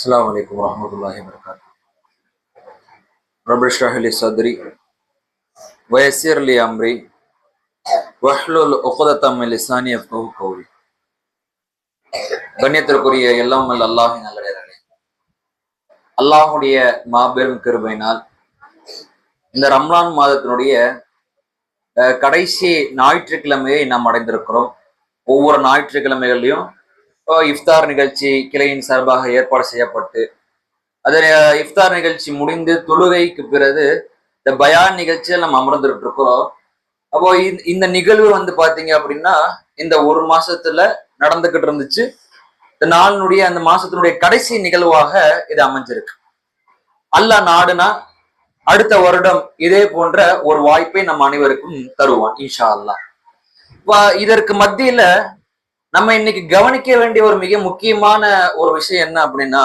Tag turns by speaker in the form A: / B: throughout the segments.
A: السلام عليكم ورحمة الله وبركاته. رب اشرح لي صدري ويسر لي أمري واحلل عقدة من لساني يفقهوا قولي. கண்ணியத்திற்குரிய எல்லாம் வல்ல அல்லாஹ்வின் நல்லடியார்களே, அல்லாஹ்வுடைய மாபெரும் கிருபையினால் இந்த ரம்லான் மாதத்தினுடைய கடைசி ஞாயிற்றுக்கிழமையை நாம் அடைந்திருக்கிறோம். ஒவ்வொரு ஞாயிற்றுக்கிழமைகளையும் இஃப்தார் நிகழ்ச்சி கிளையின் சார்பாக ஏற்பாடு செய்யப்பட்டு, அதில் இஃப்தார் நிகழ்ச்சி முடிந்து தொழுகைக்கு பிறகு இந்த பயான் நிகழ்ச்சியில் நம்ம அமர்ந்துட்டு இருக்கிறோம். அப்போ இந்த நிகழ்வு பாத்தீங்க அப்படின்னா இந்த ஒரு மாசத்துல நடந்துகிட்டு இருந்துச்சு. இந்த நாளினுடைய அந்த மாசத்தினுடைய கடைசி நிகழ்வாக இது அமைஞ்சிருக்கு. அல்லாஹ் நாடுனா அடுத்த வருடம் இதே போன்ற ஒரு வாய்ப்பை நம்ம அனைவருக்கும் தருவான் இன்ஷா அல்லாஹ். இதற்கு மத்தியில நம்ம இன்னைக்கு கவனிக்க வேண்டிய ஒரு மிக முக்கியமான ஒரு விஷயம் என்ன அப்படின்னா,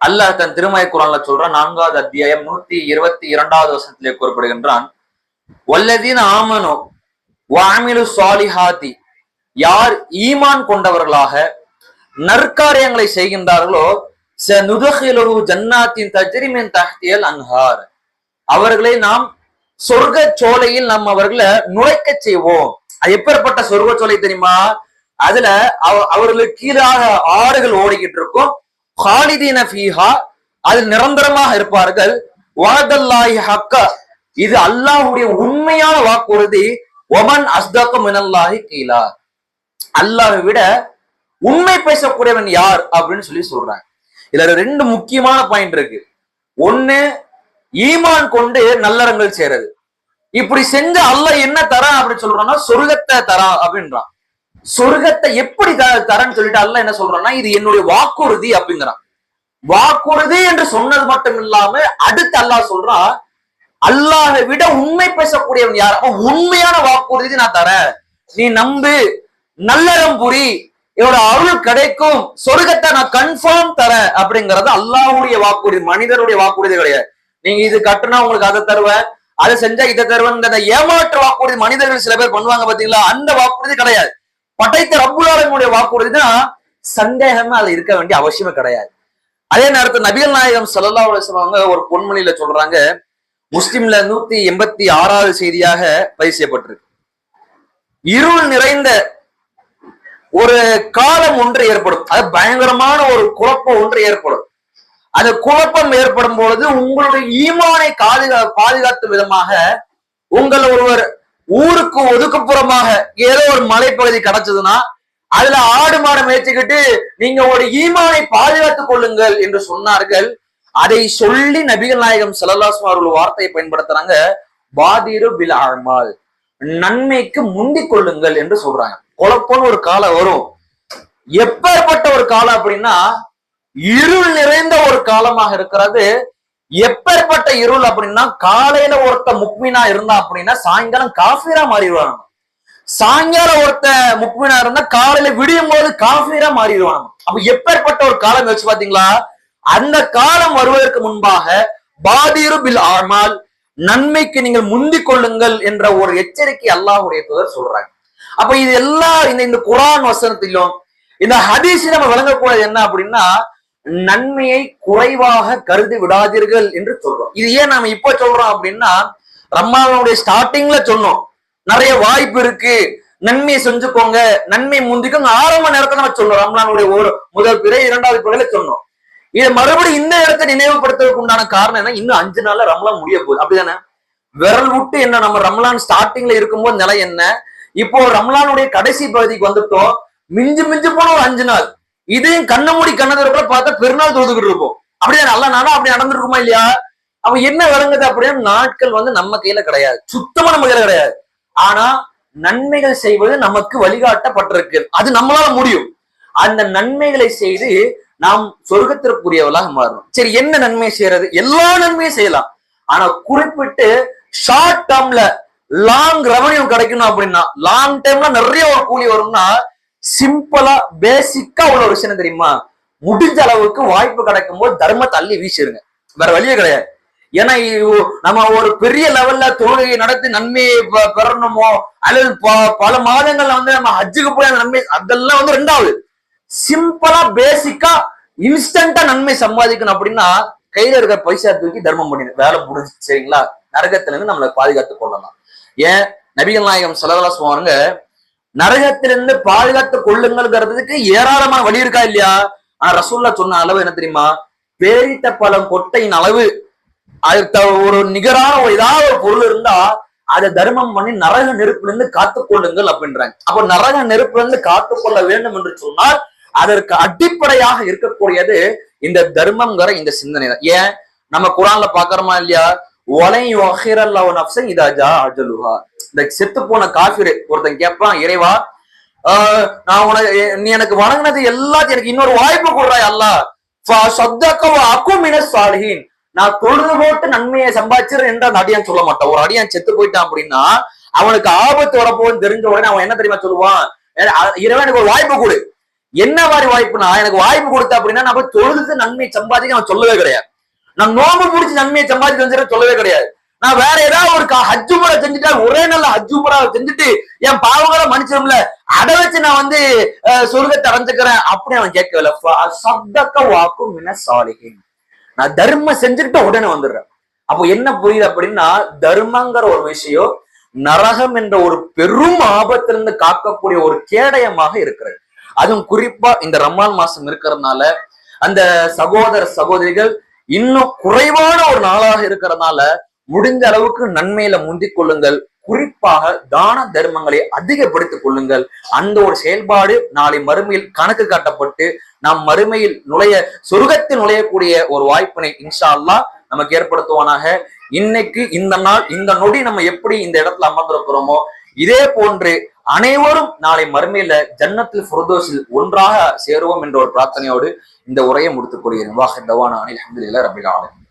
A: அல்லாஹ் தன் திருமறை குர்ஆன்ல சொல்றான். 4வது அத்தியாயம் 122வது வசனத்திலே கூறப்படுகின்றான், வல்லதீன ஆமனு வஅமிலு ஸாலிஹாத்தி, யார் ஈமான் கொண்டவர்களாக நற்காரியங்களை செய்கின்றார்களோ சனுதுகிலுஹு ஜன்னாத்தின் தஜ்ரி மின் தஹ்திஹல் அன்ஹார், அவர்களை நாம் சொர்க்க சோலையில் நாம் அவர்களை நுழைக்க செய்வோம். அது எப்பேற்பட்ட சொர்க்க சோலை தெரியுமா? அதுல அவர்களுக்கு கீழாக ஆறுகள் ஓடிக்கிட்டு இருக்கும். ஹாலிதீன ஃபீஹா, அதில் நிரந்தரமாக இருப்பார்கள். வஅதல்லாஹி ஹக்கா, இது அல்லாஹ்வுடைய உண்மையான வாக்குறுதி. ஒமன் அஸ்தகு மினல்லாஹி கீலா, அல்லாஹ்வை விட உண்மை பேசக்கூடியவன் யார் அப்படின்னு சொல்றாங்க. இதுல ரெண்டு முக்கியமான பாயிண்ட் இருக்கு. ஒண்ணு, ஈமான் கொண்டு நல்லறங்கள் செய்யறது. இப்படி செஞ்ச அல்லாஹ் என்ன தரான் அப்படின்னு சொல்றான்னா சொர்க்கத்தை தரான் அப்படின்றான். சொர்க்கத்தை எப்படி தரன்னு சொல்லிட்டு அல்லாஹ் என்ன சொல்றான்னா, இது என்னுடைய வாக்குறுதி அப்படிங்கிறான். வாக்குறுதி என்று சொன்னது மட்டும் இல்லாம அடுத்து அல்லாஹ் சொல்றான், அல்லாஹை விட உண்மை பேசக்கூடியவன் யார்? உண்மையான வாக்குறுதி நான் தரேன், நீ நம்பு, நல்லறம் புரி, என்னோட அருள் கிடைக்கும், சொர்க்கத்தை நான் கன்ஃபார்ம் தரேன் அப்படிங்கறது அல்லாஹ்வுடைய வாக்குறுதி, மனிதருடைய வாக்குறுதி கிடையாது. நீங்க இது கட்டுனா உங்களுக்கு அதை தருவேன், அதை செஞ்சா இதை தருவேன் ஏமாற்று வாக்குறுதி மனிதர்கள் சில பேர் பண்ணுவாங்க பாத்தீங்களா, அந்த வாக்குறுதி கிடையாது. படைத்த ரப்புல் ஆலமீனுடைய வாக்குறுதி தான், சந்தேகமே அது இருக்க வேண்டிய அவசியமே கிடையாது. அதே நேரத்தில் நபிகள் நாயகம் ஸல்லல்லாஹு அலைஹி வஸல்லம் ஒரு பொன்மொழியில சொல்றாங்க, முஸ்லிம்ல 186வது செய்தியாக பதிவு செய்யப்பட்டிருக்கு. இருள் நிறைந்த ஒரு காலம் ஒன்று ஏற்படும், அது பயங்கரமான ஒரு குழப்பம் ஒன்று ஏற்படும். அந்த குழப்பம் ஏற்படும் பொழுது உங்களுடைய ஈமானை பாதுகாத்த விதமாக உங்கள் ஒருவர் ஊருக்கு ஒதுக்குப்புறமாக ஏதோ ஒரு மலைப்பகுதி கிடைச்சதுன்னா அதுல ஆடு மாடை மேய்ச்சிக்கிட்டு நீங்க ஒரு ஈமானை பாதுகாத்துக் கொள்ளுங்கள் என்று சொன்னார்கள். அதை சொல்லி நபிகள் நாயகம் ஸல்லல்லாஹு அலைஹி வஸல்லம் வார்த்தையை பயன்படுத்துறாங்க, பாதிரு பில் அமால், நன்மைக்கு முந்திக் கொள்ளுங்கள் என்று சொல்றாங்க. குழப்பம்னு ஒரு காலம் வரும். எப்பேற்பட்ட ஒரு காலம் அப்படின்னா இருள் நிறைந்த ஒரு காலமாக இருக்கிறது. எப்பேற்பட்ட இருள் அப்படின்னா, காலையில ஒருத்த முக்மினா இருந்தா அப்படின்னா சாயங்காலம் காஃபிரா மாறிடுவாங்க. சாயங்காலம் ஒருத்த முக்மினா இருந்தா காலையில விடியும் போது காஃபிரா மாறிடுவாங்க. அப்ப எப்பேற்பட்ட ஒரு காலம் வச்சு பாத்தீங்களா? அந்த காலம் வருவதற்கு முன்பாக பாதிரு பில் அமால், நன்மைக்கு நீங்கள் முந்திக் கொள்ளுங்கள் என்ற ஒரு எச்சரிக்கை அல்லாஹ்வுடைய தூதர் சொல்றாங்க. அப்ப இது எல்லாம் இந்த குர்ஆன் வசனத்திலும் இந்த ஹதீஸில் நம்ம விளங்கக்கூடாது என்ன அப்படின்னா, நன்மையை குறைவாக கருதி விடாதீர்கள் என்று சொல்றோம். இது ஏன் நாம இப்ப சொல்றோம் அப்படின்னா, ரமலானுடைய ஸ்டார்டிங்ல சொன்னோம் நிறைய வாய்ப்பு இருக்கு, நன்மையை செஞ்சுக்கோங்க, நன்மை முந்திக்கோங்க, ஆரம்ப நேரத்தை நம்ம சொல்றோம். ரமலானுடைய ஒரு முதல் பிறை 2வது பிறையில சொன்னோம். இதை மறுபடியும் இந்த இடத்தை நினைவுபடுத்துறதுக்கு உண்டான காரணம் என்ன? இன்னும் 5 நாள்ல ரமலான் முடிய போகுது, அப்படிதானே? விரல் விட்டு என்ன, நம்ம ரமலான் ஸ்டார்டிங்ல இருக்கும்போது நிலை என்ன, இப்போ ரமலானுடைய கடைசி பகுதிக்கு வந்துட்டோம். மிஞ்சு மிஞ்சு போன ஒரு 5 நாள், இதையும் கண்ண மூடி கண்ணதற்குள்ள பார்த்தா பெருநாள் தொழுதுகிட்டு இருப்போம். அப்படியே நல்லா நானும் அப்படி நடந்திருக்குமா இல்லையா? அப்ப என்ன விளங்குது அப்படின்னா, நாட்கள் நம்ம கையில கிடையாது, சுத்தமா நம்ம கையில கிடையாது. ஆனா நன்மைகள் செய்வது நமக்கு வழிகாட்டப்பட்டிருக்கு, அது நம்மளால முடியும். அந்த நன்மைகளை செய்து நாம் சொர்க்கத்திற்குரியவர்களாக மாறணும். சரி, என்ன நன்மை செய்யறது? எல்லா நன்மையும் செய்யலாம். ஆனா குறிப்பிட்டு ஷார்ட் டேர்ம்ல லாங் ரெவன்யூ கிடைக்கணும் அப்படின்னா, லாங் டைம்ல நிறைய ஒரு கூலி வரும்னா, சிம்பிளா பேசிக்கா உள்ள ஒரு விஷயம் தெரியுமா? முடிஞ்ச அளவுக்கு வாய்ப்பு கிடைக்கும் போது தர்மத்தை அள்ளி வீசிருங்க, வேற வழியே கிடையாது. ஏன்னா நம்ம ஒரு பெரிய லெவல்ல தொழுகையை நடத்தி நன்மையை பெறணுமோ அல்லது பல மாதங்கள்ல நம்ம ஹஜ்ஜுக்கு போய் அந்த நன்மை, அதெல்லாம் 2வது. சிம்பிளா பேசிக்கா இன்ஸ்டன்டா நன்மை சம்பாதிக்கணும் அப்படின்னா கையில இருக்கிற பைசா தூக்கி தர்மம் பண்ணி வேலை முடிஞ்சு, சரிங்களா? நரகத்துல இருந்து நம்மளை பாதுகாத்துக் கொள்ளலாம். ஏன் நபிகள் நாயகம் ஸல்லல்லாஹு அலைஹி வஸல்லம் சொல்லுவாங்க, நரகத்திலிருந்து பாதுகாத்துக் கொள்ளுங்கிறதுக்கு ஏராளமான வழி இருக்கா இல்லையா? ஆனா ரசூலுல்லாஹ் சொன்ன அளவு என்ன தெரியுமா? பேரித்த பழம் கொட்டையின் அளவு அதுக்கு ஒரு நிகரான ஒரு ஏதாவது ஒரு பொருள் இருந்தா அதை தர்மம் பண்ணி நரக நெருப்புல இருந்து காத்துக்கொள்ளுங்கள் அப்படின்றாங்க. அப்போ நரக நெருப்புல இருந்து காத்துக்கொள்ள வேண்டும் என்று சொன்னால் அதற்கு அடிப்படையாக இருக்கக்கூடியது இந்த தர்மம்ங்கிற இந்த சிந்தனை தான். ஏன் நம்ம குரான்ல பாக்குறோமா இல்லையா? இந்த செத்து போன காஃபிரு ஒருத்தன் கேட்பான், இறைவா நான் உனக்கு நீ எனக்கு வணங்கினது எல்லாத்தையும் எனக்கு இன்னொரு வாய்ப்பு கொடுறாய் அல்லாஹ், நான் தொழுது போட்டு நன்மையை சம்பாதிச்சிரு என்று அந்த அடியான் சொல்ல மாட்டான். ஒரு அடியான் செத்து போயிட்டான் அப்படின்னா அவனுக்கு ஆபத்து வரப்போன்னு தெரிஞ்ச உடனே அவன் என்ன தெரியுமா சொல்லுவான்? இறைவன் எனக்கு ஒரு வாய்ப்பு கொடு. என்ன மாதிரி வாய்ப்புனா, எனக்கு வாய்ப்பு கொடுத்த அப்படின்னா நான் போய் தொழுது நன்மையை சம்பாதிக்க அவன் சொல்லவே கிடையாது. நான் நோம்பு முடிச்சு நன்மையை சம்பாதிச்சு சொல்லவே கிடையாது. நான் வேற ஏதாவது ஒரு ஹஜ்ஜு முறை செஞ்சுட்டா ஒரே நல்ல ஹஜ்ஜு முறை செஞ்சுட்டு என் பாவங்களை மன்னிச்சிடும்ல, அதை வச்சு நான் வந்து சொர்க்கத்தை அடைஞ்சுக்கிறேன் அப்படி அவன் கேட்கல. சத்தக்க வாக்கும் மின சாலிஹின், நான் தர்மம் செஞ்சுட்டு உடனே வந்துடுறேன். அப்போ என்ன புரியுது அப்படின்னா, தர்மங்கிற ஒரு விஷயம் நரகம் என்ற ஒரு பெரும் ஆபத்திலிருந்து காக்கக்கூடிய ஒரு கேடயமாக இருக்கிறது. அதுவும் குறிப்பா இந்த ரமலான் மாசம் இருக்கிறதுனால அந்த சகோதர சகோதரிகள் இன்னும் குறைவான ஒரு நாளாக இருக்கிறதுனால முடிஞ்ச அளவுக்கு நன்மையில முந்திக் கொள்ளுங்கள். குறிப்பாக தான தர்மங்களை அதிகப்படுத்திக் கொள்ளுங்கள். அந்த ஒரு செயல்பாடு நாளை மறுமையில் கணக்கு காட்டப்பட்டு நாம் மறுமையில் சொர்க்கத்தில் நுழையக்கூடிய ஒரு வாய்ப்பினை இன்ஷா அல்லாஹ் நமக்கு ஏற்படுத்துவானாக. இன்னைக்கு இந்த நாள் இந்த நொடி நம்ம எப்படி இந்த இடத்துல அமர்ந்திருக்கிறோமோ இதே போன்று அனைவரும் நாளை மறுமையில ஜன்னத்துல் ஃபிர்தௌஸில் ஒன்றாக சேருவோம் என்ற ஒரு பிரார்த்தனையோடு இந்த உரையை முடித்துக் கொள்கிறேன். வாஹிர் தவானா அனில் ஹம்துலில்லாஹி ரப்பில் ஆலமீன்.